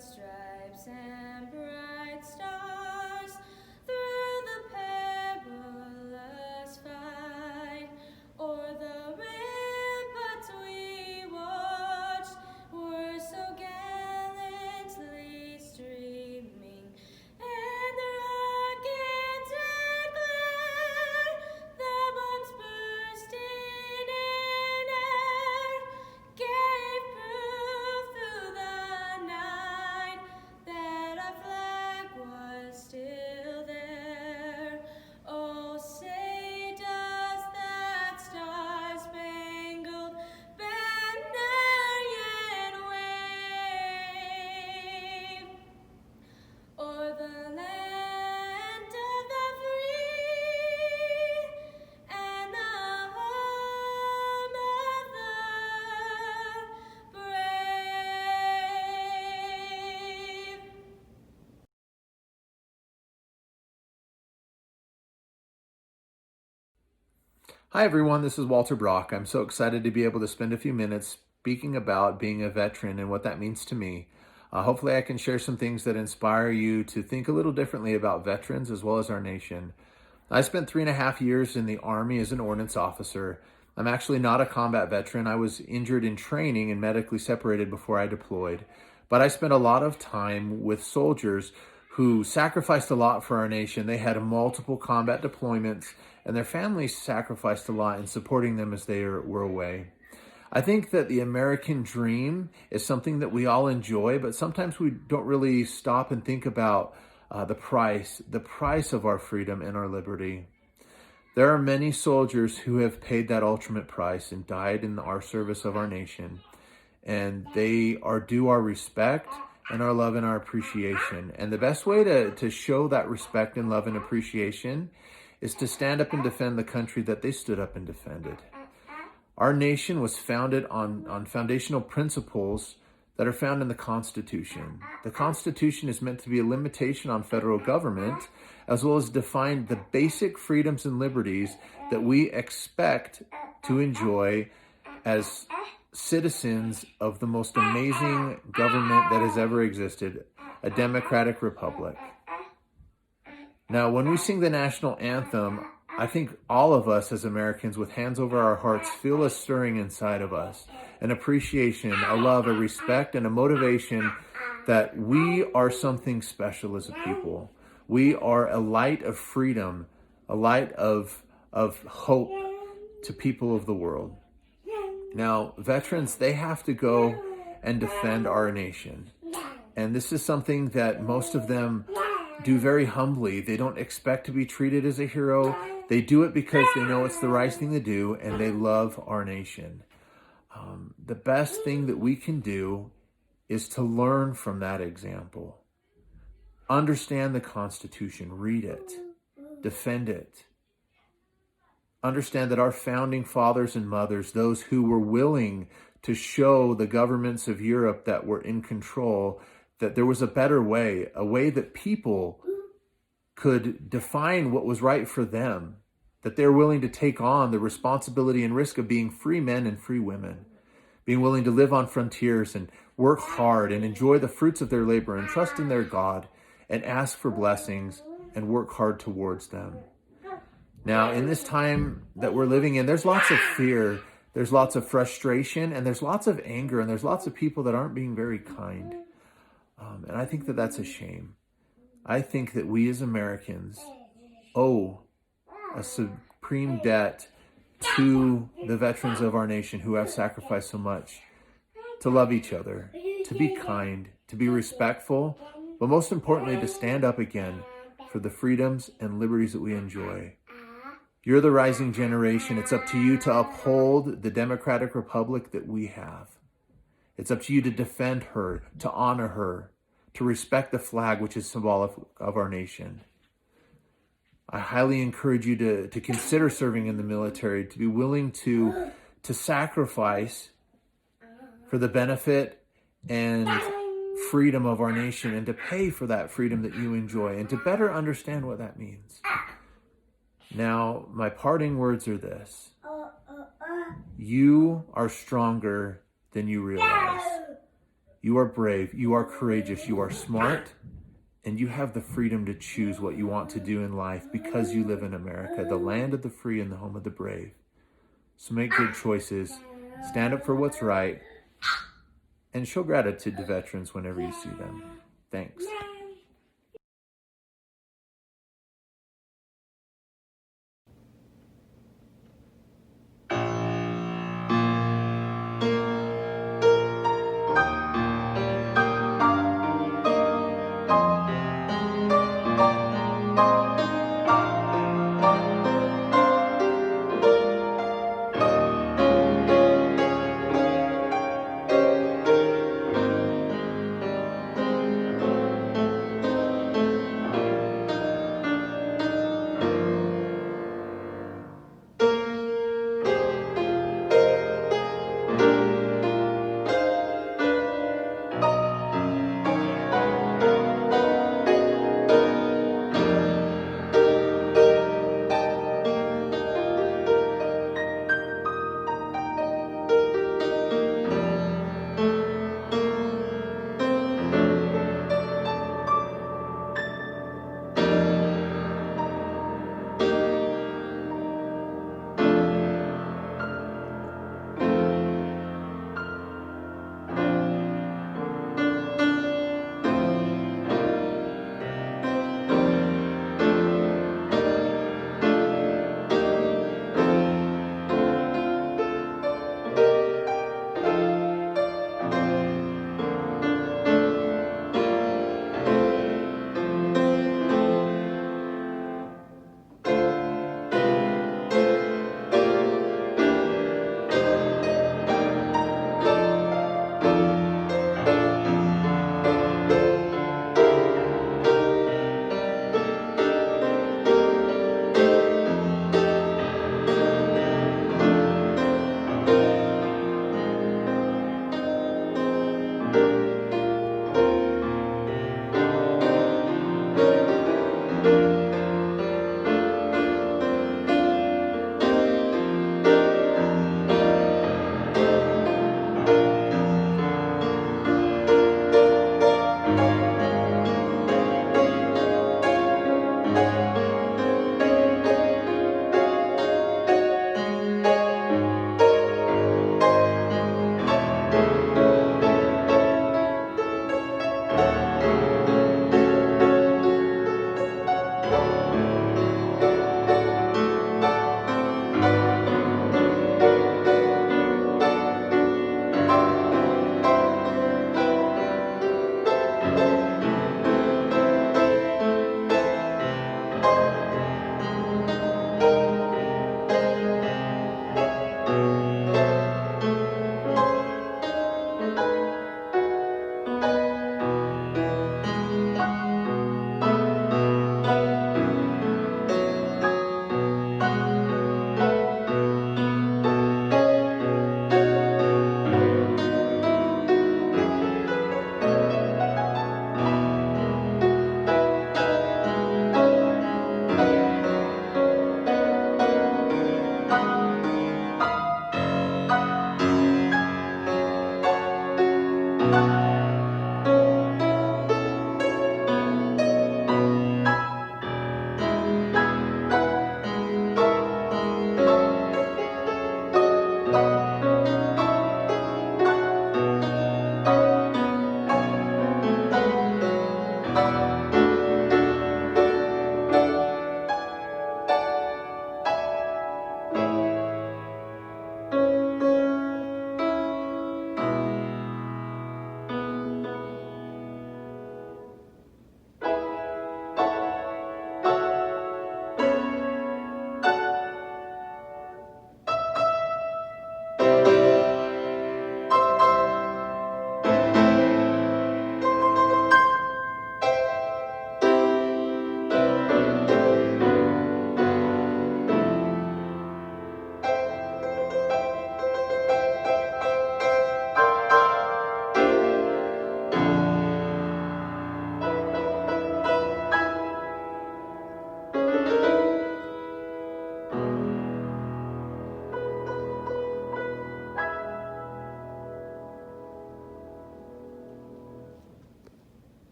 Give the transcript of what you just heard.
stripes and bright stars through the perilous fight, o'er the ramparts we watched were so gallantly streaming, and the rockets red glare, the bombs bursting in air, gave proof through the night that our flag was still there. Oh, say does that star-spangled banner yet wave o'er the land of the free and the home of the brave? Hi everyone, this is Walter Brock. I'm so excited to be able to spend a few minutes speaking about being a veteran and what that means to me. Hopefully I can share some things that inspire you to think a little differently about veterans as well as our nation. I spent 3.5 years in the Army as an ordnance officer. I'm actually not a combat veteran. I was injured in training and medically separated before I deployed. But I spent a lot of time with soldiers who sacrificed a lot for our nation. They had multiple combat deployments, and their families sacrificed a lot in supporting them as they were away. I think that the American dream is something that we all enjoy, but sometimes we don't really stop and think about the price of our freedom and our liberty. There are many soldiers who have paid that ultimate price and died in our service of our nation, and they are due our respect and our love and our appreciation. And the best way to show that respect and love and appreciation is to stand up and defend the country that they stood up and defended. Our nation was founded on foundational principles that are found in the Constitution. The Constitution is meant to be a limitation on federal government, as well as define the basic freedoms and liberties that we expect to enjoy as citizens of the most amazing government that has ever existed, a democratic republic. Now, when we sing the national anthem, I think all of us as Americans with hands over our hearts feel a stirring inside of us, an appreciation, a love, a respect, and a motivation that we are something special as a people. We are a light of freedom, a light of hope to people of the world. Now, veterans, they have to go and defend our nation. And this is something that most of them do very humbly. They don't expect to be treated as a hero. They do it because they know it's the right thing to do, and they love our nation. The best thing that we can do is to learn from that example. Understand the Constitution, read it, defend it. Understand that our founding fathers and mothers, those who were willing to show the governments of Europe that were in control, that there was a better way, a way that people could define what was right for them, that they're willing to take on the responsibility and risk of being free men and free women, being willing to live on frontiers and work hard and enjoy the fruits of their labor and trust in their God and ask for blessings and work hard towards them. Now, in this time that we're living in, there's lots of fear, there's lots of frustration, and there's lots of anger, and there's lots of people that aren't being very kind. And I think that that's a shame. I think that we as Americans owe a supreme debt to the veterans of our nation who have sacrificed so much, to love each other, to be kind, to be respectful, but most importantly, to stand up again for the freedoms and liberties that we enjoy. You're the rising generation. It's up to you to uphold the democratic republic that we have. It's up to you to defend her, to honor her, to respect the flag, which is symbolic of our nation. I highly encourage you to consider serving in the military, to be willing to sacrifice for the benefit and freedom of our nation, and to pay for that freedom that you enjoy, and to better understand what that means. Now, my parting words are this. You are stronger than you realize. You are brave, you are courageous, you are smart, and you have the freedom to choose what you want to do in life because you live in America, the land of the free and the home of the brave. So make good choices, stand up for what's right, and show gratitude to veterans whenever you see them. Thanks.